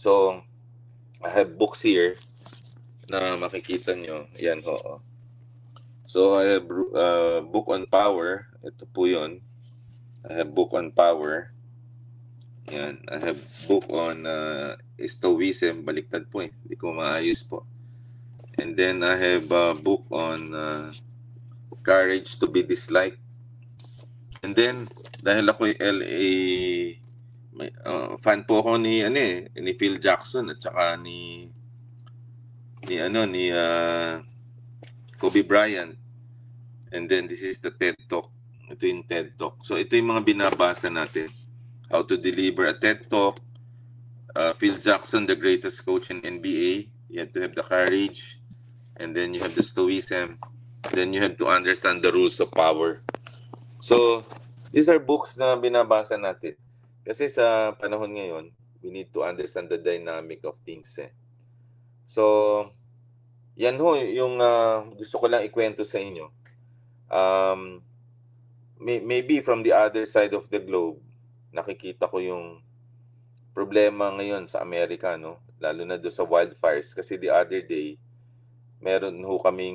So, I have books here na makikita nyo. Yan ho. So, I have book on power. Ito po yun. I have book on power. Yan. I have book on Stoicism. Baliktad po eh. Hindi ko maayos po. And then, I have a book on courage to be disliked. And then, dahil ako LA, fan po ako ni Phil Jackson at saka ni Kobe Bryant. And then this is the TED Talk. Ito yung TED Talk. So ito yung mga binabasa natin. How to deliver a TED Talk. Phil Jackson, the greatest coach in NBA. You have to have the courage. And then you have the stoicism. Then you have to understand the rules of power. So, these are books na binabasa natin. Kasi sa panahon ngayon, we need to understand the dynamic of things. So, yan ho, yung gusto ko lang ikwento sa inyo. Maybe from the other side of the globe, nakikita ko yung problema ngayon sa Amerika, no? Lalo na doon sa wildfires. Kasi the other day, meron ho kaming